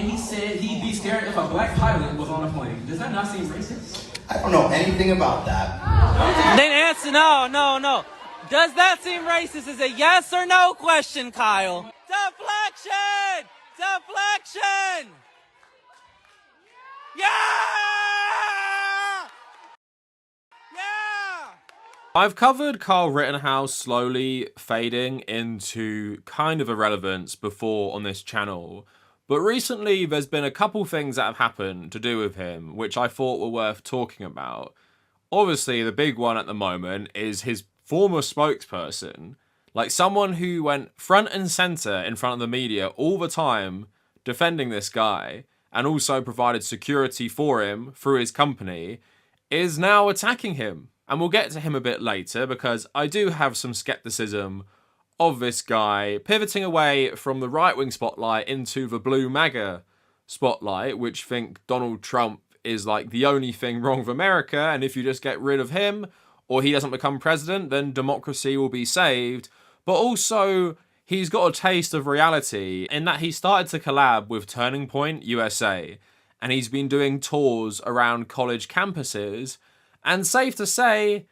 and he said he'd be scared if a black pilot was on a plane. Does that not seem racist? I don't know anything about that. Then answer no. Does that seem racist? Is a yes or no question, Kyle. Deflection! Deflection! Yeah! Yeah! I've covered Kyle Rittenhouse slowly fading into kind of irrelevance before on this channel, but recently there's been a couple things that have happened to do with him which I thought were worth talking about. Obviously, the big one at the moment is his former spokesperson, like someone who went front and center in front of the media all the time defending this guy and also provided security for him through his company, is now attacking him. And we'll get to him a bit later because I do have some skepticism of this guy pivoting away from the right-wing spotlight into the blue MAGA spotlight, which think Donald Trump is like the only thing wrong with America, and if you just get rid of him or he doesn't become president, then democracy will be saved. But also, he's got a taste of reality in that he started to collab with Turning Point USA, and he's been doing tours around college campuses, and safe to say,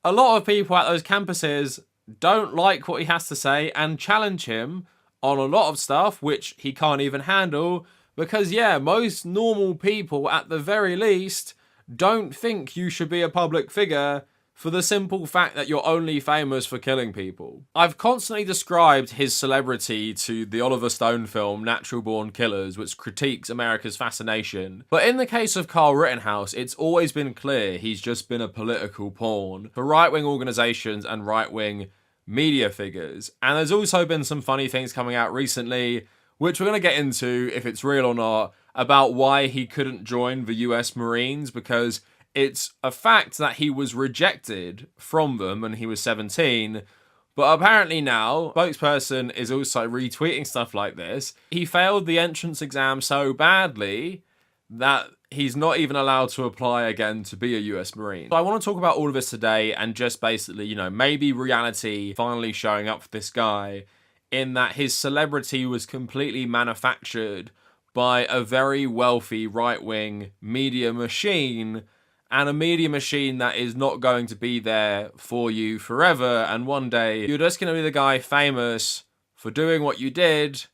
a lot of people at those campuses don't like what he has to say and challenge him on a lot of stuff which he can't even handle because, yeah, most normal people at the very least don't think you should be a public figure for the simple fact that you're only famous for killing people. I've constantly described his celebrity to the Oliver Stone film Natural Born Killers, which critiques America's fascination. But in the case of Kyle Rittenhouse, it's always been clear he's just been a political pawn for right-wing organizations and right-wing media figures. And there's also been some funny things coming out recently, which we're going to get into, if it's real or not, about why he couldn't join the US Marines, because it's a fact that he was rejected from them when he was 17, but apparently now, spokesperson is also retweeting stuff like this. He failed the entrance exam so badly that he's not even allowed to apply again to be a US Marine. So I want to talk about all of this today and just basically, maybe reality finally showing up for this guy in that his celebrity was completely manufactured by a very wealthy right-wing media machine, and a media machine that is not going to be there for you forever, and one day you're just going to be the guy famous for doing what you did,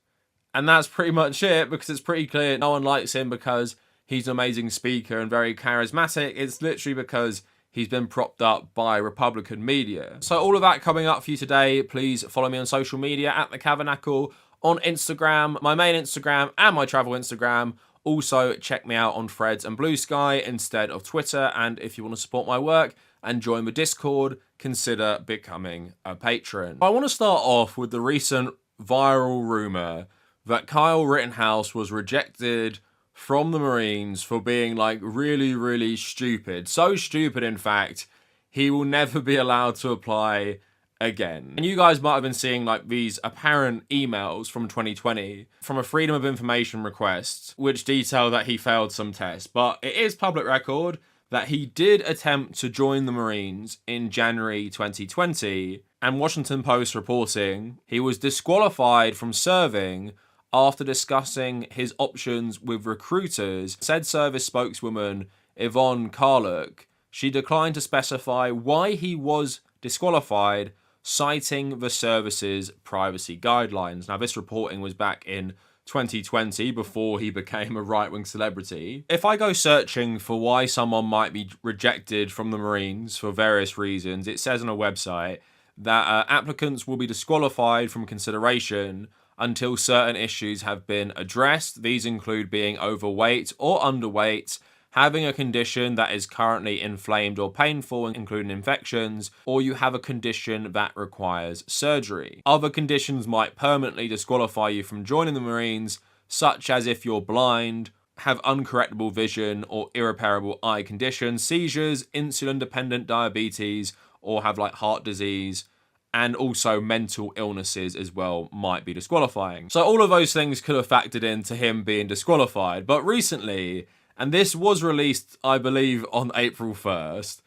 and that's pretty much it, because it's pretty clear no one likes him because he's an amazing speaker and very charismatic. It's literally because he's been propped up by Republican media. So all of that coming up for you today. Please follow me on social media at the Kavernacle on Instagram, my main Instagram and my travel Instagram. Also, check me out on Threads and Blue Sky instead of Twitter. And if you want to support my work and join the Discord, consider becoming a patron. I want to start off with the recent viral rumor that Kyle Rittenhouse was rejected from the Marines for being like really, really stupid. So stupid, in fact, he will never be allowed to apply again. And you guys might have been seeing like these apparent emails from 2020 from a Freedom of Information request, which detail that he failed some tests. But it is public record that he did attempt to join the Marines in January 2020, and Washington Post reporting he was disqualified from serving after discussing his options with recruiters. Said service spokeswoman Yvonne Carluck, she declined to specify why he was disqualified, citing the service's privacy guidelines. Now, this reporting was back in 2020, before he became a right-wing celebrity. If I go searching for why someone might be rejected from the Marines for various reasons, it says on a website that applicants will be disqualified from consideration until certain issues have been addressed. These include being overweight or underweight, having a condition that is currently inflamed or painful, including infections, or you have a condition that requires surgery. Other conditions might permanently disqualify you from joining the Marines, such as if you're blind, have uncorrectable vision or irreparable eye conditions, seizures, insulin-dependent diabetes, or have like heart disease, and also mental illnesses as well might be disqualifying. So all of those things could have factored into him being disqualified. But recently, and this was released, I believe, on April 1st,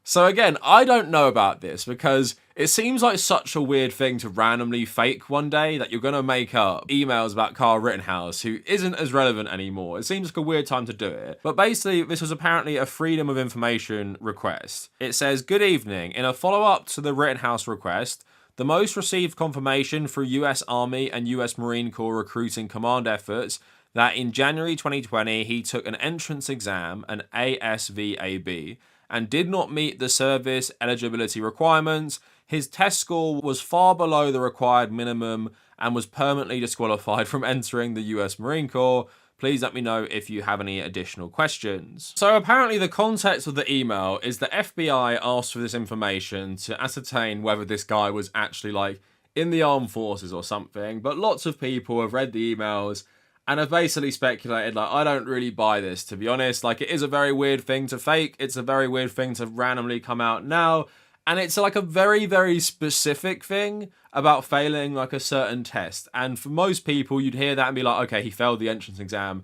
So again, I don't know about this because it seems like such a weird thing to randomly fake one day that you're going to make up emails about Kyle Rittenhouse, who isn't as relevant anymore. It seems like a weird time to do it. But basically, this was apparently a Freedom of Information request. It says, "Good evening. In a follow-up to the Rittenhouse request, the most received confirmation through US Army and US Marine Corps recruiting command efforts that in January 2020 he took an entrance exam, an ASVAB, and did not meet the service eligibility requirements. His test score was far below the required minimum and was permanently disqualified from entering the US Marine Corps. Please let me know if you have any additional questions." So apparently the context of the email is the FBI asked for this information to ascertain whether this guy was actually like in the armed forces or something, but lots of people have read the emails and have basically speculated, like, I don't really buy this, to be honest. Like, it is a very weird thing to fake. It's a very weird thing to randomly come out now. And it's like a very, very specific thing about failing like a certain test. And for most people, you'd hear that and be like, okay, he failed the entrance exam.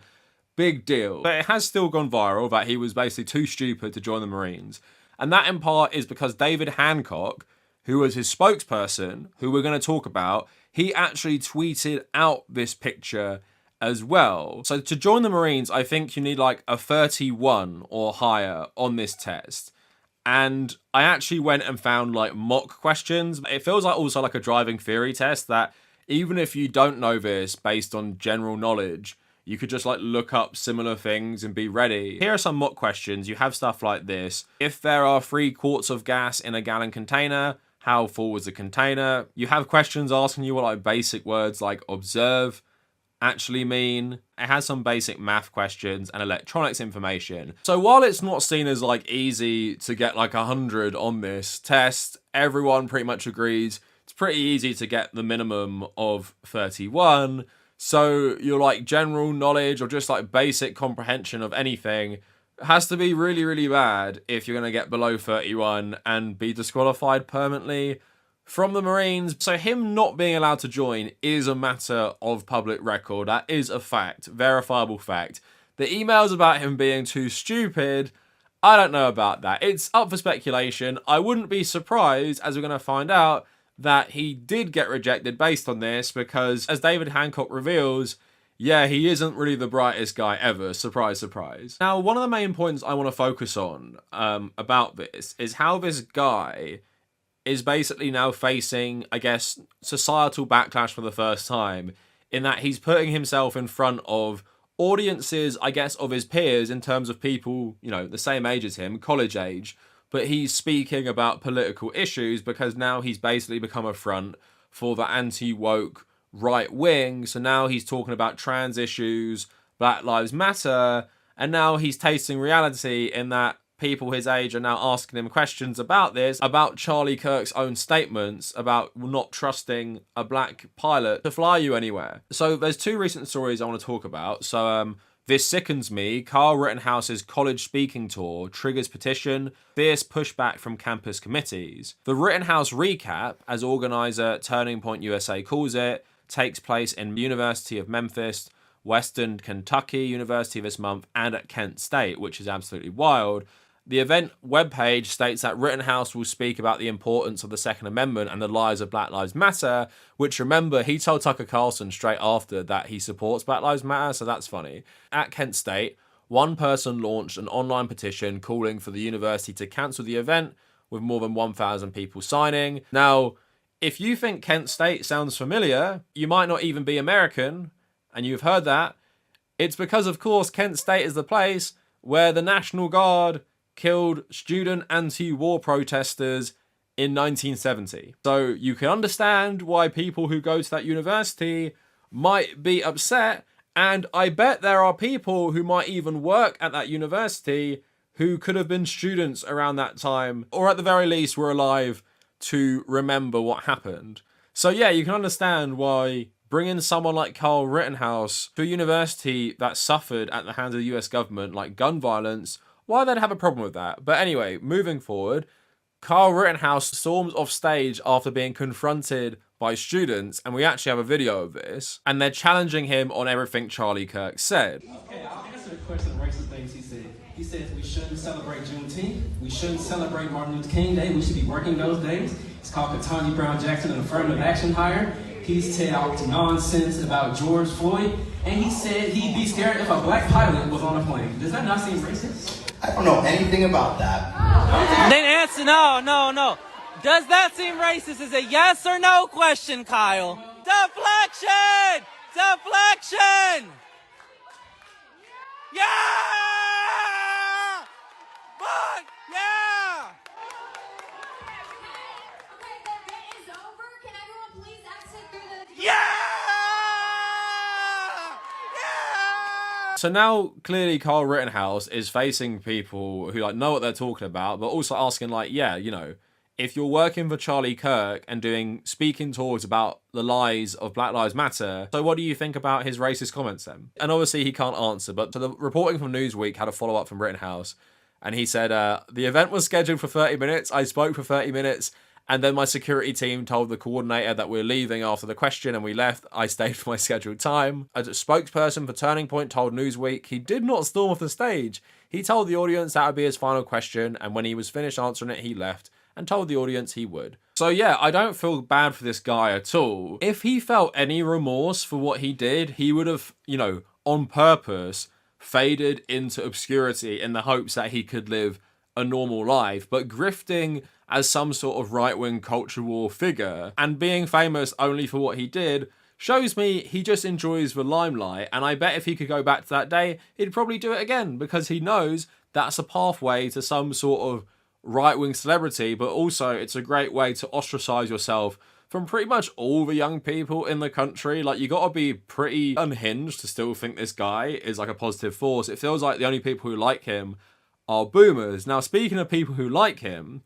Big deal. But it has still gone viral that he was basically too stupid to join the Marines. And that in part is because David Hancock, who was his spokesperson, who we're going to talk about, he actually tweeted out this picture as well. So to join the Marines, I think you need like a 31 or higher on this test. And I actually went and found like mock questions. It feels like also like a driving theory test that even if you don't know this based on general knowledge, you could just like look up similar things and be ready. Here are some mock questions. You have stuff like this. If there are 3 quarts of gas in a gallon container, how full was the container? You have questions asking you what like basic words like observe actually mean. It has some basic math questions and electronics information. So while it's not seen as like easy to get like 100 on this test, everyone pretty much agrees it's pretty easy to get the minimum of 31. So your like general knowledge or just like basic comprehension of anything has to be really, really bad if you're going to get below 31 and be disqualified permanently from the Marines. So him not being allowed to join is a matter of public record. That is a fact, verifiable fact. The emails about him being too stupid, I don't know about that. It's up for speculation. I wouldn't be surprised, as we're going to find out, that he did get rejected based on this because, as David Hancock reveals, yeah, he isn't really the brightest guy ever. Surprise, surprise. Now, one of the main points I want to focus on about this is how this guy is basically now facing, I guess, societal backlash for the first time, in that he's putting himself in front of audiences, I guess, of his peers in terms of people, you know, the same age as him, college age, but he's speaking about political issues because now he's basically become a front for the anti-woke right wing. So now he's talking about trans issues, Black Lives Matter, and now he's tasting reality in that people his age are now asking him questions about this, about Charlie Kirk's own statements about not trusting a black pilot to fly you anywhere. So there's 2 recent stories I want to talk about. So this sickens me. Kyle Rittenhouse's college speaking tour triggers petition, fierce pushback from campus committees. The Rittenhouse recap, as organizer Turning Point USA calls it, takes place in University of Memphis, Western Kentucky University this month, and at Kent State, which is absolutely wild. The event webpage states that Rittenhouse will speak about the importance of the Second Amendment and the lives of Black Lives Matter, which, remember, he told Tucker Carlson straight after that he supports Black Lives Matter, so that's funny. At Kent State, one person launched an online petition calling for the university to cancel the event, with more than 1,000 people signing. Now, if you think Kent State sounds familiar, you might not even be American, and you've heard that. It's because, of course, Kent State is the place where the National Guard killed student anti-war protesters in 1970. So you can understand why people who go to that university might be upset, and I bet there are people who might even work at that university who could have been students around that time, or at the very least were alive to remember what happened. So yeah, you can understand why bringing someone like Kyle Rittenhouse to a university that suffered at the hands of the US government, like gun violence, why they'd have a problem with that. But anyway, moving forward, Kyle Rittenhouse storms off stage after being confronted by students, and we actually have a video of this, and they're challenging him on everything Charlie Kirk said. Okay, I'll answer answer a question of racist things he said. He says we shouldn't celebrate Juneteenth. We shouldn't celebrate Martin Luther King Day. We should be working those days. It's called Ketanji Brown Jackson, an affirmative action hire. He's talked nonsense about George Floyd. And he said he'd be scared if a black pilot was on a plane. Does that not seem racist? I don't know anything about that. Then answer no. Does that seem racist? Is a yes or no question, Kyle. Deflection! Deflection! Yeah! Fuck! Yeah! Okay, the bit is over. Can everyone please exit through the... Yeah! Yeah! So now clearly Kyle Rittenhouse is facing people who like know what they're talking about, but also asking like, yeah, you know, if you're working for Charlie Kirk and doing speaking tours about the lies of Black Lives Matter, so what do you think about his racist comments then? And obviously he can't answer, but so the reporting from Newsweek had a follow-up from Rittenhouse, and he said, the event was scheduled for 30 minutes, I spoke for 30 minutes, and then my security team told the coordinator that we're leaving after the question and we left. I stayed for my scheduled time. A spokesperson for Turning Point told Newsweek he did not storm off the stage. He told the audience that would be his final question, and when he was finished answering it, he left and told the audience he would. So yeah, I don't feel bad for this guy at all. If he felt any remorse for what he did, he would have, you know, on purpose, faded into obscurity in the hopes that he could live a normal life. But grifting as some sort of right-wing culture war figure and being famous only for what he did shows me he just enjoys the limelight. And I bet if he could go back to that day, he'd probably do it again because he knows that's a pathway to some sort of right-wing celebrity, but also it's a great way to ostracize yourself from pretty much all the young people in the country. Like, you gotta be pretty unhinged to still think this guy is like a positive force. It feels like the only people who like him are boomers. Now, speaking of people who like him,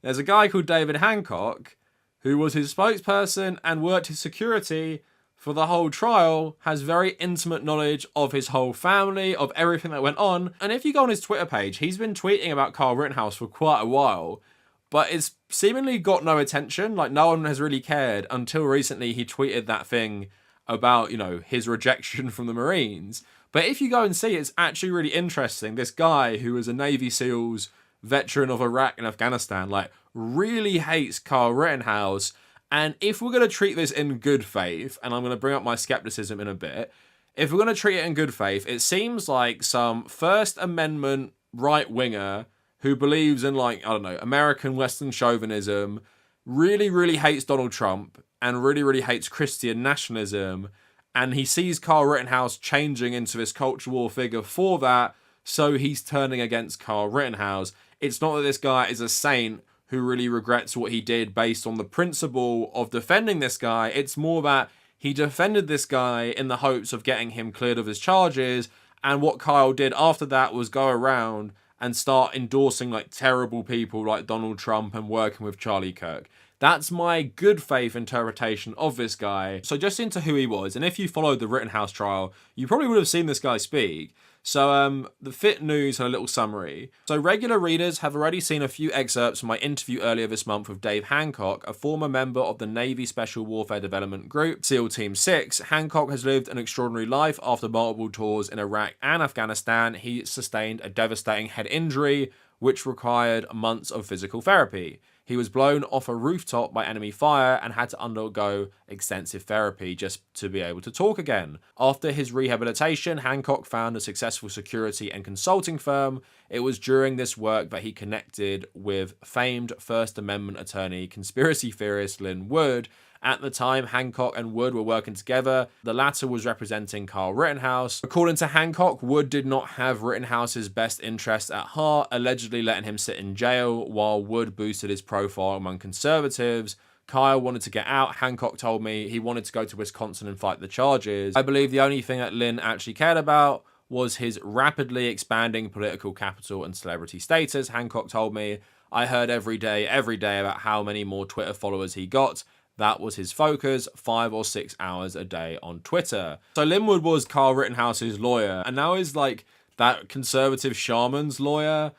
there's a guy called David Hancock who was his spokesperson and worked his security for the whole trial, has very intimate knowledge of his whole family, of everything that went on. And if you go on his Twitter page, he's been tweeting about Kyle Rittenhouse for quite a while, but it's seemingly got no attention. Like, no one has really cared until recently he tweeted that thing about, you know, his rejection from the Marines. But if you go and see, it's actually really interesting. This guy who was a Navy SEALs veteran of Iraq and Afghanistan, like, really hates Kyle Rittenhouse. And if we're going to treat this in good faith, and I'm going to bring up my skepticism in a bit, if we're going to treat it in good faith, it seems like some First Amendment right-winger who believes in, like, I don't know, American Western chauvinism, really, really hates Donald Trump, and really, really hates Christian nationalism, and he sees Kyle Rittenhouse changing into this culture war figure for that, so he's turning against Kyle Rittenhouse. It's not that this guy is a saint who really regrets what he did based on the principle of defending this guy. It's more that he defended this guy in the hopes of getting him cleared of his charges, and what Kyle did after that was go around and start endorsing like terrible people like Donald Trump and working with Charlie Kirk. That's my good faith interpretation of this guy. So just into who he was, and if you followed the Rittenhouse trial, you probably would have seen this guy speak. So the Fit News had a little summary. So regular readers have already seen a few excerpts from my interview earlier this month with Dave Hancock, a former member of the Navy Special Warfare Development Group, SEAL Team 6. Hancock has lived an extraordinary life after multiple tours in Iraq and Afghanistan. He sustained a devastating head injury, which required months of physical therapy. He was blown off a rooftop by enemy fire and had to undergo extensive therapy just to be able to talk again. After his rehabilitation, Hancock found a successful security and consulting firm. It was during this work that he connected with famed First Amendment attorney, conspiracy theorist Lynn Wood. At the time, Hancock and Wood were working together. The latter was representing Kyle Rittenhouse. According to Hancock, Wood did not have Rittenhouse's best interests at heart, allegedly letting him sit in jail while Wood boosted his profile among conservatives. Kyle wanted to get out. Hancock told me he wanted to go to Wisconsin and fight the charges. I believe the only thing that Lynn actually cared about was his rapidly expanding political capital and celebrity status. Hancock told me, I heard every day about how many more Twitter followers he got. That was his focus, 5 or 6 hours a day on Twitter. So Linwood was Kyle Rittenhouse's lawyer, and now is like that conservative shaman's lawyer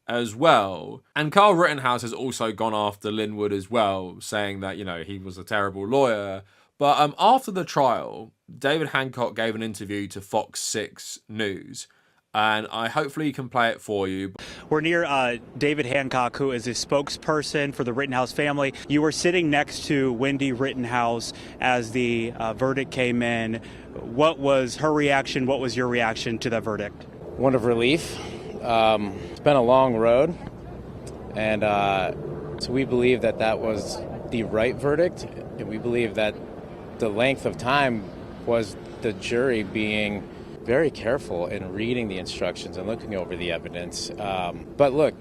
as well. And Kyle Rittenhouse has also gone after Linwood as well, saying that, you know, he was a terrible lawyer. But after the trial, David Hancock gave an interview to Fox 6 News. and I hopefully can play it for you. We're near David Hancock, who is a spokesperson for the Rittenhouse family. You were sitting next to Wendy Rittenhouse as the verdict came in. What was her reaction? What was your reaction to that verdict? One of relief. It's been a long road, and so we believe that that was the right verdict, and we believe that the length of time was the jury being very careful in reading the instructions and looking over the evidence. But look,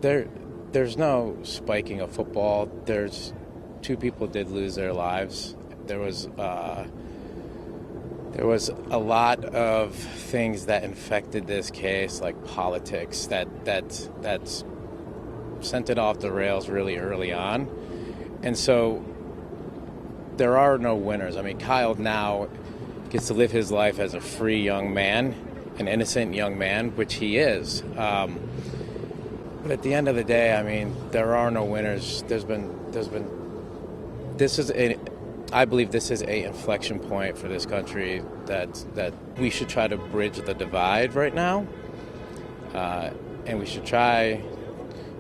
there's no spiking of football. There's two people did lose their lives. There was a lot of things that infected this case, like politics, that sent it off the rails really early on. And so there are no winners. I mean, Kyle now gets to live his life as a free young man, an innocent young man, which he is. But at the end of the day, I mean, there are no winners. I believe this is a inflection point for this country that we should try to bridge the divide right now, and we should try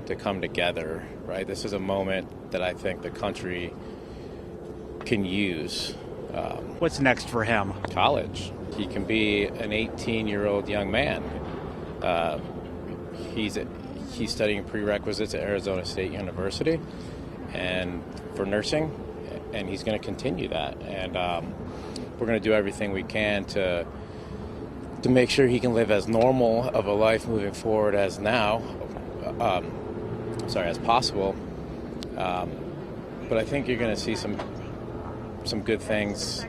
to come together, right? This is a moment that I think the country can use. What's next for him? College. He can be an 18-year-old young man. He's studying prerequisites at Arizona State University and for nursing, and he's going to continue that. And we're going to do everything we can to make sure he can live as normal of a life moving forward as possible. But I think you're going to see some good things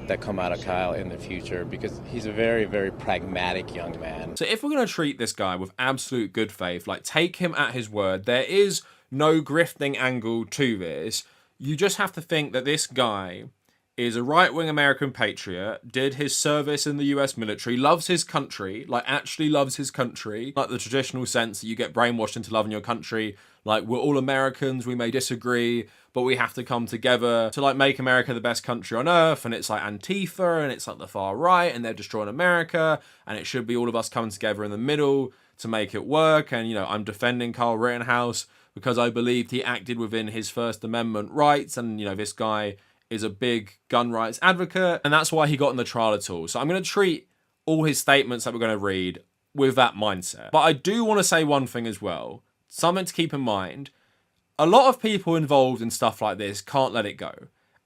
that come out of Kyle in the future, because he's a very, very pragmatic young man. So if we're going to treat this guy with absolute good faith, like take him at his word, there is no grifting angle to this. You just have to think that this guy is a right-wing American patriot, did his service in the US military, loves his country, like actually loves his country, like the traditional sense that you get brainwashed into loving your country. Like, we're all Americans, we may disagree, but we have to come together to like make America the best country on earth. And it's like Antifa, and it's like the far right, and they're destroying America, and it should be all of us coming together in the middle to make it work. And, you know, I'm defending Kyle Rittenhouse because I believed he acted within his First Amendment rights, and, you know, this guy is a big gun rights advocate, and that's why he got in the trial at all. So I'm going to treat all his statements that we're going to read with that mindset. But I do want to say one thing as well, something to keep in mind. A lot of people involved in stuff like this can't let it go.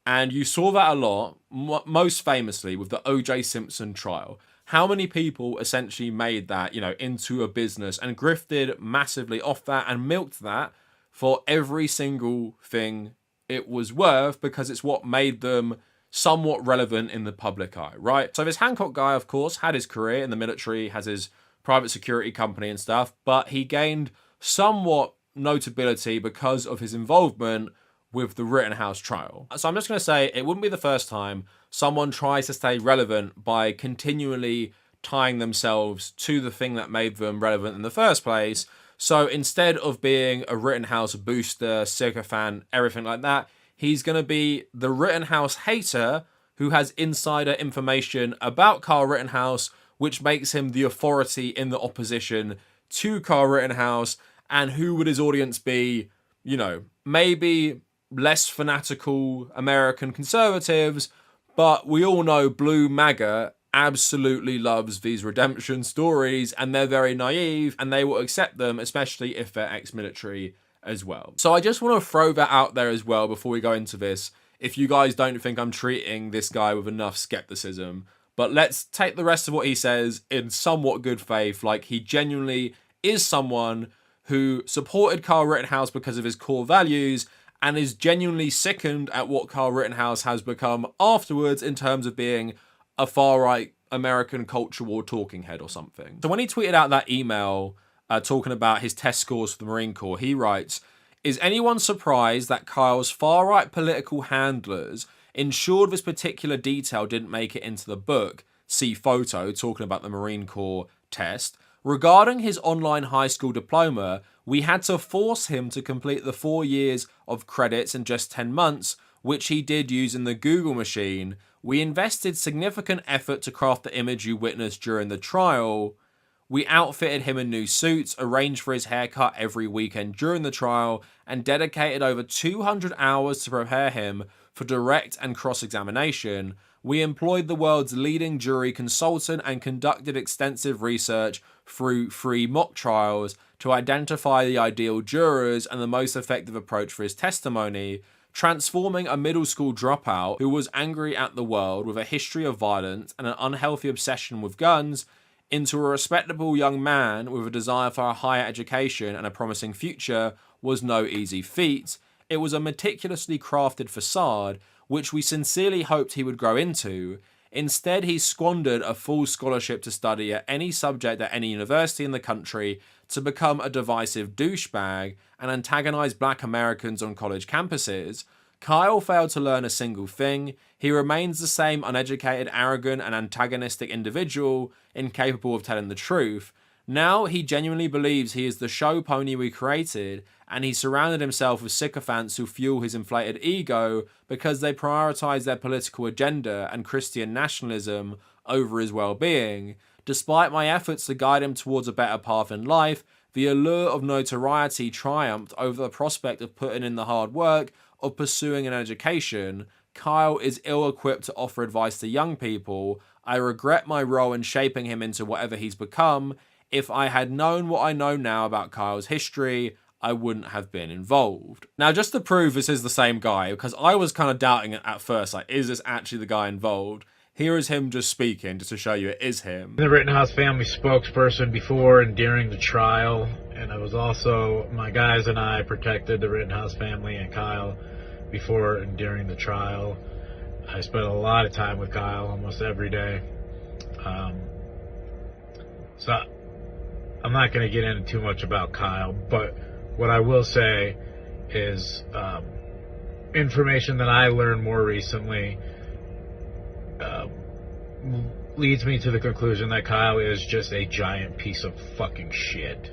And you saw that a lot, most famously with the O.J. Simpson trial. How many people essentially made that, you know, into a business and grifted massively off that and milked that for every single thing it was worth, because it's what made them somewhat relevant in the public eye, right? So this Hancock guy, of course, had his career in the military, has his private security company and stuff, but he gained somewhat notability because of his involvement with the Rittenhouse trial. So I'm just going to say it wouldn't be the first time someone tries to stay relevant by continually tying themselves to the thing that made them relevant in the first place. So instead of being a Rittenhouse booster, sycophant, everything like that, he's going to be the Rittenhouse hater who has insider information about Kyle Rittenhouse, which makes him the authority in the opposition to Kyle Rittenhouse. And who would his audience be? You know, maybe less fanatical American conservatives, but we all know Blue MAGA absolutely loves these redemption stories, and they're very naive, and they will accept them, especially if they're ex-military as well. So I just want to throw that out there as well before we go into this, if you guys don't think I'm treating this guy with enough skepticism. But let's take the rest of what he says in somewhat good faith, like he genuinely is someone who supported Kyle Rittenhouse because of his core values, and is genuinely sickened at what Kyle Rittenhouse has become afterwards in terms of being a far-right American culture war talking head or something. So when he tweeted out that email talking about his test scores for the Marine Corps, he writes, "Is anyone surprised that Kyle's far-right political handlers ensured this particular detail didn't make it into the book? See photo," talking about the Marine Corps test. "Regarding his online high school diploma, we had to force him to complete the 4 years of credits in just 10 months, which he did using the Google machine. We invested significant effort to craft the image you witnessed during the trial. We outfitted him in new suits, arranged for his haircut every weekend during the trial, and dedicated over 200 hours to prepare him for direct and cross-examination. We employed the world's leading jury consultant and conducted extensive research through 3 mock trials to identify the ideal jurors and the most effective approach for his testimony, transforming a middle school dropout who was angry at the world with a history of violence and an unhealthy obsession with guns into a respectable young man with a desire for a higher education and a promising future was no easy feat. It was a meticulously crafted facade, which we sincerely hoped he would grow into. Instead, he squandered a full scholarship to study at any subject at any university in the country to become a divisive douchebag and antagonize black Americans on college campuses. Kyle failed to learn a single thing. He remains the same uneducated, arrogant, and antagonistic individual, incapable of telling the truth. Now he genuinely believes he is the show pony we created, and he surrounded himself with sycophants who fuel his inflated ego because they prioritize their political agenda and Christian nationalism over his well-being. Despite my efforts to guide him towards a better path in life, the allure of notoriety triumphed over the prospect of putting in the hard work of pursuing an education. Kyle is ill-equipped to offer advice to young people. I regret my role in shaping him into whatever he's become. If I had known what I know now about Kyle's history, I wouldn't have been involved. Now, just to prove this is the same guy, because I was kind of doubting it at first, like, is this actually the guy involved? Here is him just speaking, just to show you it is him. The Rittenhouse family spokesperson before and during the trial, and I was also, my guys and I protected the Rittenhouse family and Kyle before and during the trial. I spent a lot of time with Kyle, almost every day. So I'm not going to get into too much about Kyle, but what I will say is information that I learned more recently leads me to the conclusion that Kyle is just a giant piece of fucking shit.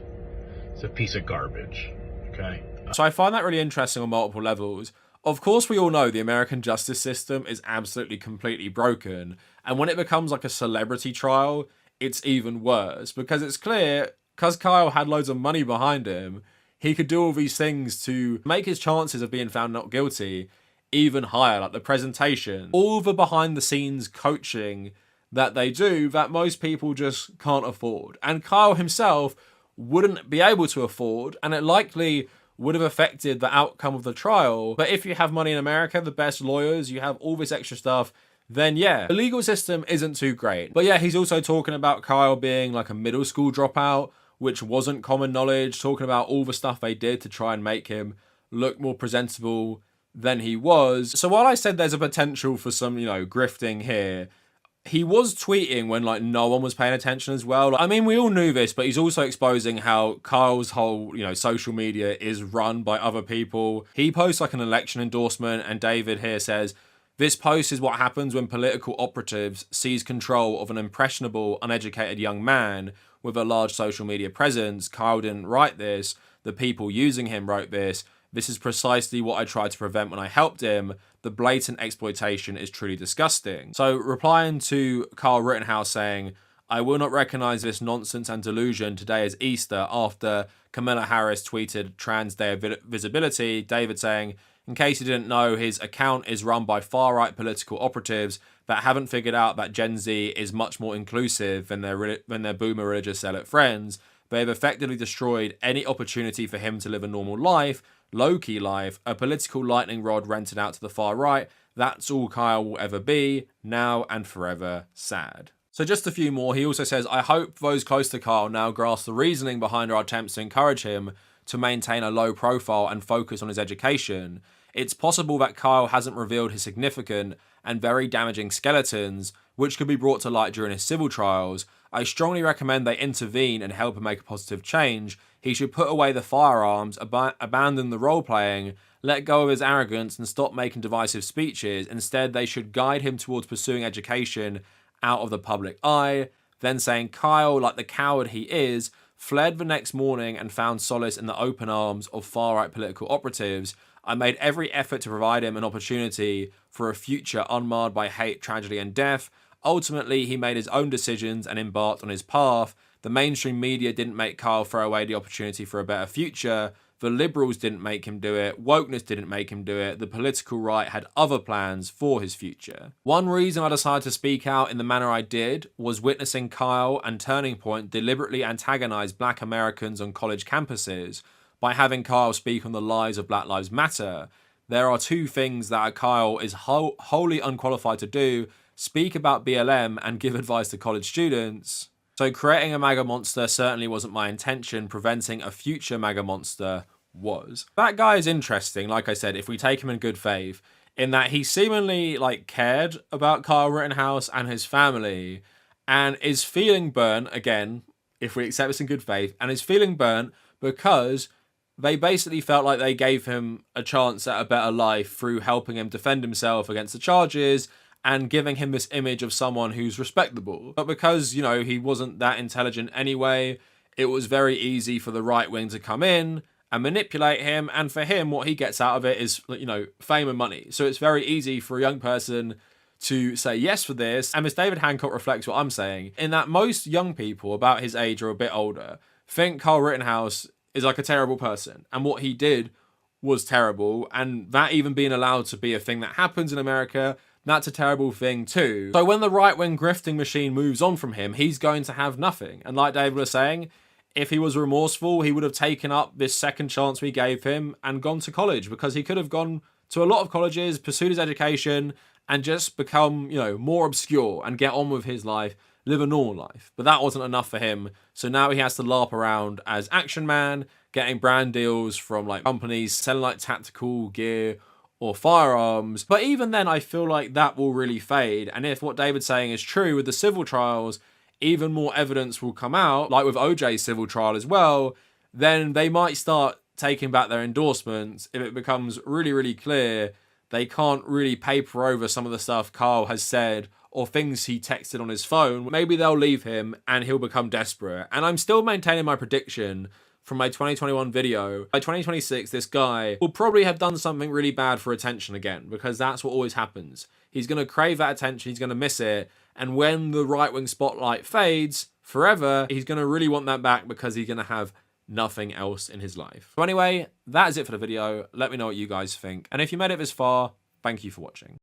It's a piece of garbage, okay? So I find that really interesting on multiple levels. Of course, we all know the American justice system is absolutely completely broken, and when it becomes like a celebrity trial, it's even worse, because it's clear, because Kyle had loads of money behind him, he could do all these things to make his chances of being found not guilty even higher, like the presentation, all the behind the scenes coaching that they do that most people just can't afford. And Kyle himself wouldn't be able to afford, and it likely would have affected the outcome of the trial. But if you have money in America, the best lawyers, you have all this extra stuff, then yeah, the legal system isn't too great. But yeah, he's also talking about Kyle being like a middle school dropout, which wasn't common knowledge, talking about all the stuff they did to try and make him look more presentable than he was. So while I said there's a potential for some, grifting here, he was tweeting when like no one was paying attention as well. I mean, we all knew this, but he's also exposing how Kyle's whole, social media is run by other people. He posts like an election endorsement, and David here says, "This post is what happens when political operatives seize control of an impressionable, uneducated young man with a large social media presence. Kyle didn't write this. The people using him wrote this. This is precisely what I tried to prevent when I helped him. The blatant exploitation is truly disgusting." So replying to Kyle Rittenhouse saying, "I will not recognize this nonsense and delusion. Today is Easter," after Kamala Harris tweeted Trans Day of Visibility, David saying, "In case you didn't know, his account is run by far-right political operatives that haven't figured out that Gen Z is much more inclusive than their boomer religious zealot friends. They have effectively destroyed any opportunity for him to live a normal life, low-key life, a political lightning rod rented out to the far right. That's all Kyle will ever be, now and forever. Sad." So just a few more. He also says, "I hope those close to Kyle now grasp the reasoning behind our attempts to encourage him to maintain a low profile and focus on his education. It's possible that Kyle hasn't revealed his significant and very damaging skeletons, which could be brought to light during his civil trials. I strongly recommend they intervene and help him make a positive change. He should put away the firearms, abandon the role-playing, let go of his arrogance and stop making divisive speeches. Instead, they should guide him towards pursuing education out of the public eye." Then saying, "Kyle, like the coward he is, fled the next morning and found solace in the open arms of far-right political operatives. I made every effort to provide him an opportunity for a future unmarred by hate, tragedy, and death. Ultimately, he made his own decisions and embarked on his path. The mainstream media didn't make Kyle throw away the opportunity for a better future. The liberals didn't make him do it. Wokeness didn't make him do it. The political right had other plans for his future. One reason I decided to speak out in the manner I did was witnessing Kyle and Turning Point deliberately antagonize Black Americans on college campuses by having Kyle speak on the lives of Black Lives Matter. There are two things that Kyle is wholly unqualified to do: speak about BLM and give advice to college students. So creating a MAGA monster certainly wasn't my intention. Preventing a future MAGA monster was. That guy is interesting, like I said, if we take him in good faith, in that he seemingly cared about Kyle Rittenhouse and his family, and is feeling burnt, again, if we accept this in good faith, and is feeling burnt because they basically felt like they gave him a chance at a better life through helping him defend himself against the charges and giving him this image of someone who's respectable. But because, he wasn't that intelligent anyway, it was very easy for the right wing to come in and manipulate him. And for him, what he gets out of it is, fame and money. So it's very easy for a young person to say yes for this. And Miss David Hancock reflects what I'm saying, in that most young people about his age or a bit older think Kyle Rittenhouse is a terrible person. And what he did was terrible. And that even being allowed to be a thing that happens in America, that's a terrible thing too. So when the right-wing grifting machine moves on from him, he's going to have nothing. And like David was saying, if he was remorseful, he would have taken up this second chance we gave him and gone to college, because he could have gone to a lot of colleges, pursued his education, and just become, more obscure and get on with his life, live a normal life. But that wasn't enough for him. So now he has to LARP around as Action Man, getting brand deals from companies selling tactical gear or firearms. But even then, I feel like that will really fade. And if what David's saying is true with the civil trials, even more evidence will come out, like with OJ's civil trial as well, then they might start taking back their endorsements if it becomes really, really clear they can't really paper over some of the stuff Kyle has said or things he texted on his phone. Maybe they'll leave him and he'll become desperate. And I'm still maintaining my prediction from my 2021 video. By 2026, this guy will probably have done something really bad for attention again, because that's what always happens. He's going to crave that attention, he's going to miss it, and when the right-wing spotlight fades forever, he's going to really want that back because he's going to have nothing else in his life. So anyway, that is it for the video. Let me know what you guys think, and if you made it this far, thank you for watching.